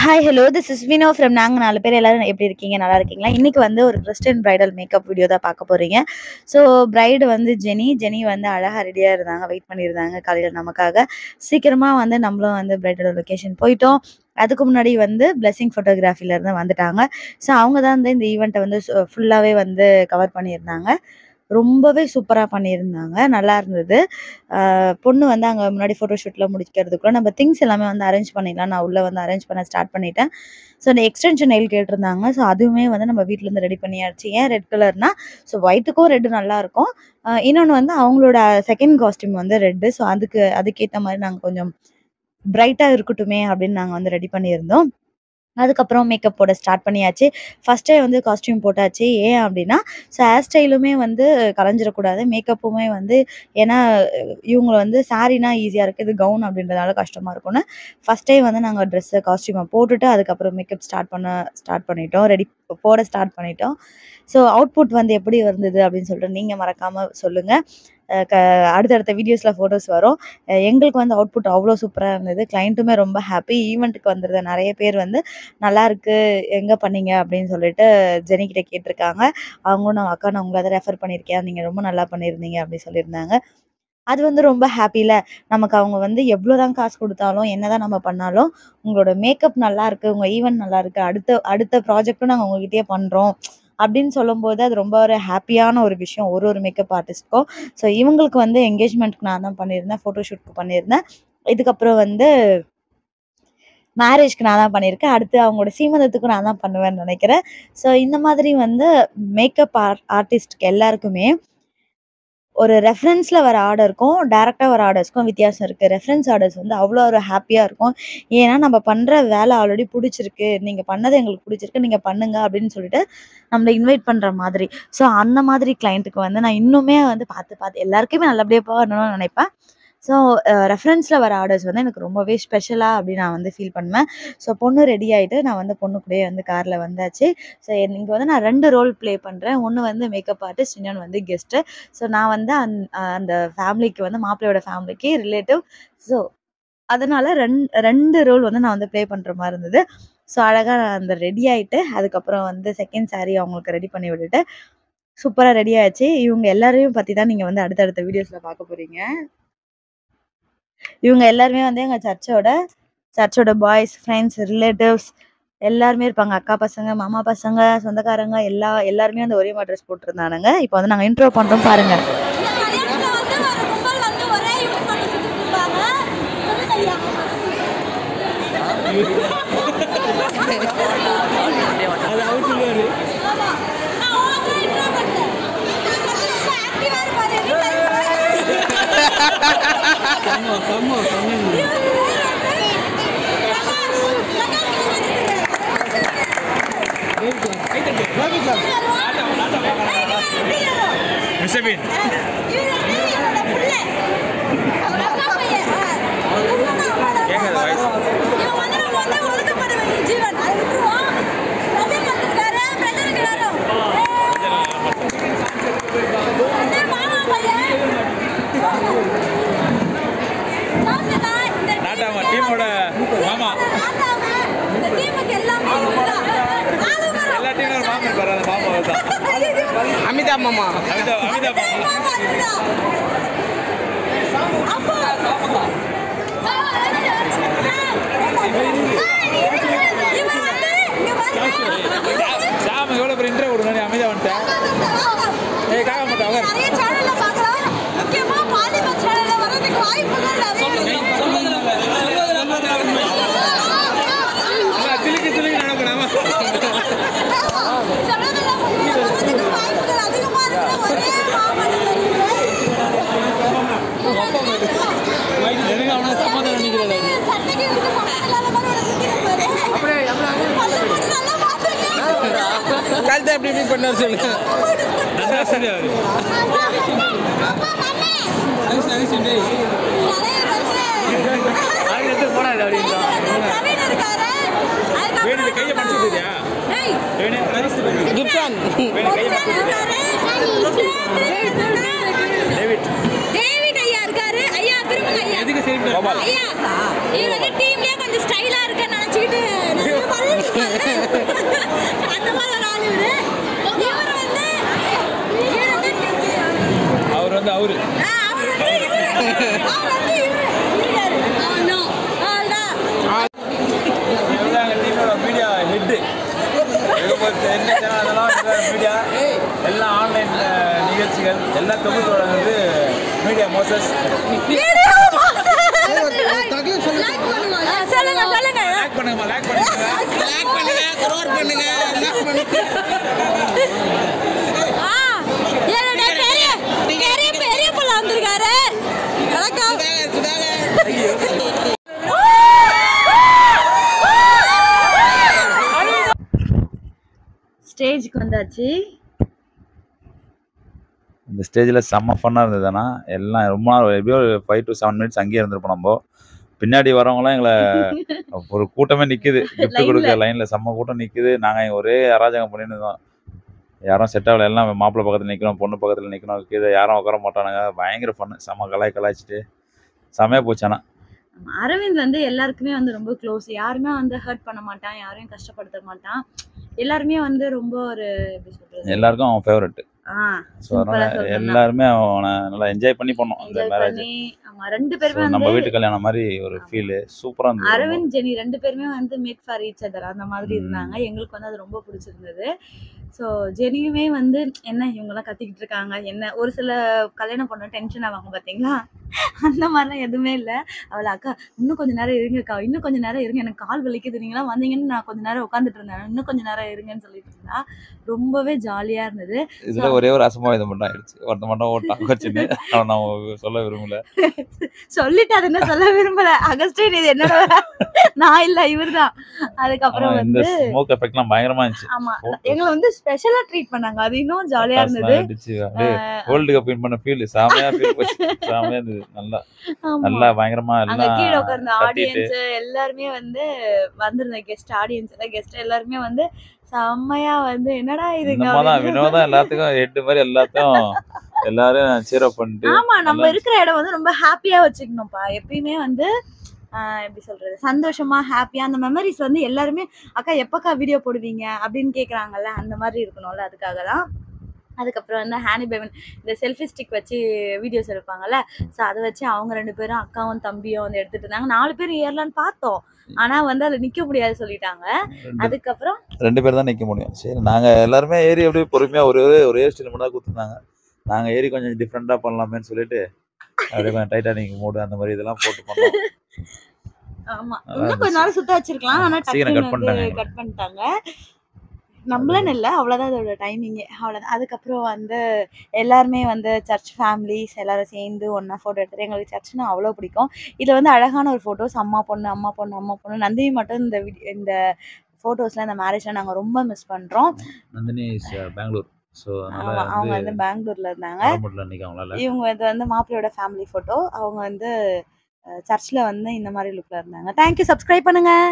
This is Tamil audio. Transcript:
Hi hello this is Vino from நாங்கள் 4 பேர் எல்லாரும் எப்படி இருக்கீங்க, நல்லா இருக்கீங்களா? இன்றைக்கி வந்து ஒரு கிறிஸ்டியன் பிரைடல் மேக்கப் வீடியோ தான் பார்க்க போகிறீங்க. ஸோ பிரைடு வந்து ஜெனி வந்து அழகாக ரெடியாக இருந்தாங்க, வெயிட் பண்ணியிருந்தாங்க காலையில் நமக்காக. சீக்கிரமாக வந்து நம்மளும் வந்து பிரைடோட லொக்கேஷன் போயிட்டோம். அதுக்கு முன்னாடி வந்து பிளெஸிங் ஃபோட்டோகிராஃபிலேருந்து வந்துட்டாங்க. ஸோ அவங்க தான் வந்து இந்த ஈவெண்ட்டை வந்து ஃபுல்லாகவே வந்து கவர் பண்ணியிருந்தாங்க. ரொம்பவே சூப்பராக பண்ணியிருந்தாங்க, நல்லா இருந்தது. பொண்ணு வந்து அங்கே முன்னாடி ஃபோட்டோஷூட்டில் முடிக்கிறதுக்குள்ள நம்ம திங்ஸ் எல்லாமே வந்து அரேஞ்ச் பண்ணிடலாம். நான் உள்ளே வந்து அரேஞ்ச் பண்ண ஸ்டார்ட் பண்ணிட்டேன். ஸோ அந்த எக்ஸ்டென்ஷன் நெயில் கேட்டிருந்தாங்க. ஸோ அதுவுமே வந்து நம்ம வீட்டிலேருந்து ரெடி பண்ணியாச்சு. ஏன் ரெட் கலர்னா, ஸோ ஒயிட்டுக்கும் ரெட்டு நல்லாயிருக்கும். இன்னொன்று வந்து அவங்களோட செகண்ட் காஸ்டியூம் வந்து ரெட்டு. ஸோ அதுக்கேற்ற மாதிரி நாங்கள் கொஞ்சம் பிரைட்டாக இருக்கட்டுமே அப்படின்னு நாங்கள் வந்து ரெடி பண்ணியிருந்தோம். அதுக்கப்புறம் மேக்கப் போட ஸ்டார்ட் பண்ணியாச்சு. ஃபஸ்ட்டே வந்து காஸ்டியூம் போட்டாச்சு. ஏன் அப்படின்னா, ஸோ ஹேர் ஸ்டைலுமே வந்து கலைஞ்சிடக்கூடாது, மேக்கப்புமே வந்து. ஏன்னா இவங்க வந்து சாரீனா ஈஸியாக இருக்குது, இது கவுன் அப்படின்றதால கஷ்டமாக இருக்கும்னு ஃபஸ்ட்டே வந்து நாங்கள் காஸ்டியூமை போட்டுட்டு அதுக்கப்புறம் மேக்கப் ஸ்டார்ட் பண்ணிட்டோம், போட ஸ்டார்ட் பண்ணிட்டோம். ஸோ அவுட்புட் வந்து எப்படி இருந்தது அப்படின்னு சொல்லிட்டு நீங்கள் மறக்காமல் சொல்லுங்கள். அடுத்தடுத்த வீடியோஸில் ஃபோட்டோஸ் வரும். எங்களுக்கு வந்து அவுட்புட் அவ்வளோ சூப்பராக இருந்தது. கிளைண்ட்டுமே ரொம்ப ஹாப்பி. ஈவெண்ட்டுக்கு வந்திருந்த நிறைய பேர் வந்து நல்லாயிருக்கு, எங்கே பண்ணீங்க அப்படின்னு சொல்லிட்டு ஜெனிக்கிட்ட கேட்டிருக்காங்க. அவங்களும் நான் உங்களை தான் ரெஃபர் பண்ணியிருக்கேன், நீங்கள் ரொம்ப நல்லா பண்ணியிருந்தீங்க அப்படின்னு சொல்லியிருந்தாங்க. அது வந்து ரொம்ப ஹாப்பியில் நமக்கு அவங்க வந்து எவ்வளோ தான் காசு கொடுத்தாலும், என்ன தான் நம்ம பண்ணாலும், உங்களோட மேக்கப் நல்லாயிருக்கு, உங்கள் ஈவெண்ட் நல்லாயிருக்கு, அடுத்த ப்ராஜெக்ட்டும் நாங்கள் உங்ககிட்டயே பண்ணுறோம் அப்படின்னு சொல்லும்போது அது ரொம்ப ஒரு ஹாப்பியான ஒரு விஷயம் ஒரு மேக்கப் ஆர்டிஸ்ட்க்கும். ஸோ இவங்களுக்கு வந்து என்கேஜ்மெண்ட்க்கு நான் தான் பண்ணியிருந்தேன், ஃபோட்டோஷூட்க்கு பண்ணியிருந்தேன். இதுக்கப்புறம் வந்து மேரேஜ்க்கு நான் தான் பண்ணியிருக்கேன். அடுத்து அவங்களோட சீமந்தத்துக்கும் நான் தான் பண்ணுவேன்னு நினைக்கிறேன். ஸோ இந்த மாதிரி வந்து மேக்கப் ஆர்டிஸ்ட்க்கு எல்லாருக்குமே ஒரு ரெஃபரன்ஸில் வர ஆர்டருக்கும் டேரெக்டாக வர ஆர்டர்ஸ்க்கும் வித்தியாசம் இருக்குது. ரெஃபரன்ஸ் ஆர்டர்ஸ் வந்து அவ்வளோ ஒரு ஹாப்பியாக இருக்கும். ஏன்னா நம்ம பண்ணுற வேலை ஆல்ரெடி பிடிச்சிருக்கு, நீங்கள் பண்ணது எங்களுக்கு பிடிச்சிருக்கு, நீங்கள் பண்ணுங்க அப்படின்னு சொல்லிட்டு நம்மளை இன்வைட் பண்ணுற மாதிரி. ஸோ அந்த மாதிரி கிளைண்ட்டுக்கு வந்து நான் இன்னுமே வந்து பார்த்து எல்லாருக்குமே நல்லபடியாக பண்ணணும்னு நினைப்பேன். ஸோ ரெஃபரன்ஸில் வர ஆர்டர்ஸ் வந்து எனக்கு ரொம்பவே ஸ்பெஷலாக அப்படின்னு நான் வந்து ஃபீல் பண்ணுவேன். ஸோ பொண்ணு ரெடி ஆகிட்டு நான் வந்து பொண்ணு கூடயே வந்து காரில் வந்தாச்சு. ஸோ இங்கே வந்து நான் 2 ரோல் ப்ளே பண்ணுறேன். ஒன்று வந்து மேக்கப் ஆர்டிஸ்ட், இன்னொன்று வந்து கெஸ்ட்டு. ஸோ நான் வந்து அந்த ஃபேமிலிக்கு வந்து மாப்பிள்ளையோட ஃபேமிலிக்கு ரிலேட்டிவ். ஸோ அதனால் ரெண்டு ரோல் வந்து நான் வந்து ப்ளே பண்ணுற மாதிரி இருந்தது. ஸோ அழகாக நான் அந்த ரெடி ஆகிட்டு அதுக்கப்புறம் வந்து செகண்ட் சாரீ அவங்களுக்கு ரெடி பண்ணி விட்டுட்டு சூப்பராக ரெடி ஆச்சு. இவங்க எல்லாரையும் பற்றி தான் நீங்கள் வந்து அடுத்தடுத்த வீடியோஸில் பார்க்க போகிறீங்க. இவங்க எல்லாருமே வந்து எங்கள் சர்ச்சோட பாய்ஸ், ஃப்ரெண்ட்ஸ், ரிலேட்டிவ்ஸ் எல்லாருமே இருப்பாங்க. அக்கா பசங்க, மாமா பசங்க, சொந்தக்காரங்க எல்லாருமே வந்து ஒரே மாதிரி ட்ரெஸ் போட்டிருந்தானுங்க. இப்போ வந்து நாங்கள் இன்ட்ரோ பண்ணுறோம் பாருங்கள். அமிதா மாமா எவ்வளோ பேர் இன்ட்ரோ கொடுங்க. அமிதா வந்துட்டேன். காக்க மாட்டேன். சிலுக்கு நடக்கணும். கழுத்தை எப்படி எப்படி பண்ணார் சொல்லுங்க. போனாரு கையை படிச்சுட்டியா கிப்சான் டேவிட் ஐயா இருக்காரு. ஐயா திரும்ப ஐயா எதுக்கு சரி ஐயா இவர் வந்து டீம்லயே கொஞ்சம் ஸ்டைலா இருக்க நினைச்சிட்டு எந்த சேனல் இருந்தாலும் மீடியா எல்லாம் ஆன்லைன் நிகழ்ச்சிகள் எல்லாம் தொகுத்து வழங்குறது மீடியா மோசஸ். சொல்லுங்க சொல்லுங்க. லைக் பண்ணுங்கம்மா, லைக் பண்ணுங்க, லைக் பண்ணுங்க, கரோர் பண்ணுங்க, லைக் பண்ணுங்க. பெரிய புள்ள வந்திருக்காரு. ஸ்டேஜுக்கு வந்தாச்சு. இந்த ஸ்டேஜில் செம்ம ஃபன்னாக இருந்ததுன்னா எல்லாம் ரொம்ப நாள் எப்படியோ 5 to 7 minutes அங்கேயே இருந்திருப்போம். நம்ம பின்னாடி வரவங்களாம் எங்களை ஒரு கூட்டமே நிற்குது, கிஃப்ட் கொடுக்க லைனில் செம்ம கூட்டம் நிற்குது. நாங்கள் ஒரே அராஜகம் பண்ணிட்டு இருந்தோம். யாரும் செட் ஆகல, எல்லாம் மாப்பிள்ளை பக்கத்தில் நிற்கணும், பொண்ணு பக்கத்தில் நிற்கணும், கீழே யாரும் உட்கார மாட்டானுங்க. பயங்கர ஃபன்னு, செம்ம கலாய்ச்சிட்டு செம்மையாக போச்சு. ஆனால் அரவிந்த் வந்து எல்லாருக்குமே வந்து ரொம்ப க்ளோஸ். யாருமே வந்து ஹர்ட் பண்ண மாட்டான், யாரையும் கஷ்டப்படுத்த மாட்டான். எல்லாருமே வந்து ரொம்ப ஒரு எப்படி சொல்றது, எல்லாருக்கும் அவன் ஃபேவரட். ஸோ அதனால எல்லாருமே அவனை நல்லா என்ஜாய் பண்ணி பண்ணோம் அந்த மேரேஜ். ரெண்டு பேருமே நம்ம வீட்டு கல்யாணம் மாதிரி ஒரு ஃபீல் சூப்பராக இருந்தது. அரவிந்த் ஜெனி ரெண்டு பேருமே வந்து மேட் ஃபார் ஈச் அதர் அந்த மாதிரி இருந்தாங்க. எங்களுக்கு வந்து அது ரொம்ப பிடிச்சிருந்தது. ஸோ ஜெனியுமே வந்து என்ன இவங்கெல்லாம் கத்திக்கிட்டு இருக்காங்க, என்ன ஒரு சில கல்யாணம் பண்ண டென்ஷன் ஆவாங்க பார்த்தீங்களா, அந்த மாதிரிலாம் எதுவுமே இல்லை. அவளை அக்கா இன்னும் கொஞ்சம் நேரம் இருங்கக்கா, இன்னும் கொஞ்சம் நேரம் இருங்க, எனக்கு கால் வலிக்குது, நீங்களாம் வந்தீங்கன்னு நான் கொஞ்சம் நேரம் உட்காந்துட்டு இருந்தேன், இன்னும் கொஞ்சம் நேரம் இருங்கன்னு சொல்லிட்டு இருந்தா. ரொம்பவே ஜாலியாக இருந்தது. இதில் ஒரே ஒரு அசம்பாவிதம் மட்டும் ஆயிடுச்சு. ஒருத்த மட்டும் ஓட்டாங்க வச்சுன்னு அவன் நான் சொல்ல விரும்பல, சொல்லிட்டு அது என்ன சொல்ல விரும்பல. அகஸ்டின் இது என்னோட நான் இல்லை, இவர் தான். அதுக்கப்புறம் இந்த வந்து ஸ்மோக் எஃபெக்ட்லாம் பயங்கரமா இருந்துச்சு. ஆமா எங்களை வந்து ஸ்பெஷலா ட்ரீட் பண்ணாங்க, அது இன்னும் ஜாலியா இருந்தது. வேர்ல்டு கப் வின் பண்ண ஃபீல் செமையா ஃபீல் போச்சு. செமையா இருந்தது. நல்லா பயங்கரமா அங்க கீழ எல்லாம் உட்கார்ந்த ஆடியன்ஸ் எல்லாருமே வந்து வந்திருந்த கெஸ்ட் எல்லாருமே வந்து செம்மையா வந்து என்னடா இதுங்க தான் வினோதம் எல்லாத்துக்கும் ஹெட் மாதிரி எல்லாரும் சீர் அப் பண்ணிட்டு. ஆமா நம்ம இருக்கிற இடம் வந்து ரொம்ப ஹாப்பியா வச்சுக்கணும்ப்பா. எப்பயுமே வந்து எப்படி சொல்றது, சந்தோஷமா ஹாப்பியா அந்த மெமரிஸ் வந்து எல்லாருமே அக்கா எப்பக்கா வீடியோ போடுவீங்க அப்படின்னு கேக்குறாங்கல்ல, அந்த மாதிரி இருக்கணும்ல, அதுக்காக தான். அதுக்கப்புறம் வந்து ஹானி பேவன் இந்த செல்ஃபி ஸ்டிக் வச்சு வீடியோஸ் எடுப்பாங்கல்ல, ஸோ அதை வச்சு அவங்க ரெண்டு பேரும் அக்காவும் தம்பியும் வந்து எடுத்துட்டு இருந்தாங்க. 4 பேர் ஏறலான்னு பார்த்தோம், ஆனா வந்து அதுல நிக்க முடியாது சொல்லிட்டாங்க. அதுக்கப்புறம் 2 பேர் தான் நிக்க முடியும். சரி நாங்க எல்லாருமே ஏறி அப்படியே பொறுமையா ஒரே ஸ்டைல் மட்டும் தான் கொடுத்துருந்தாங்க. நாங்க ஏறி கொஞ்சம் டிஃப்ரெண்டா பண்ணலாமேன்னு சொல்லிட்டு அப்படியே கொஞ்சம் டைட்டானிக் மோடு அந்த மாதிரி இதெல்லாம் போட்டு பண்ணோம். ஆமா இன்னும் கொஞ்ச நாள் சுத்த வச்சிருக்கலாம், ஆனா கட் பண்ணிட்டாங்க. நம்மளன்னு இல்லை, அவ்வளோதான் அதோட டைமிங்கே, அவ்வளோதான். அதுக்கப்புறம் வந்து எல்லாருமே வந்து சர்ச் ஃபேமிலிஸ் எல்லாரும் சேர்ந்து ஒன்றா ஃபோட்டோ எடுத்துகிட்டு, எங்களுக்கு சர்ச்னா அவ்வளோ பிடிக்கும். இதில் வந்து அழகான ஒரு ஃபோட்டோஸ் அம்மா பொண்ணு நந்தினி மட்டும் இந்த ஃபோட்டோஸில் இந்த மேரேஜில் நாங்கள் ரொம்ப மிஸ் பண்ணுறோம். நந்தினி பெங்களூர், ஸோ அவங்க வந்து பெங்களூரில் இருந்தாங்க. இவங்க இது வந்து மாப்பிள்ளையோட ஃபேமிலி ஃபோட்டோ. அவங்க வந்து சர்ச்சில் வந்து இந்த மாதிரி லுக்கில் இருந்தாங்க. தேங்க்யூ, சப்ஸ்கிரைப் பண்ணுங்கள்.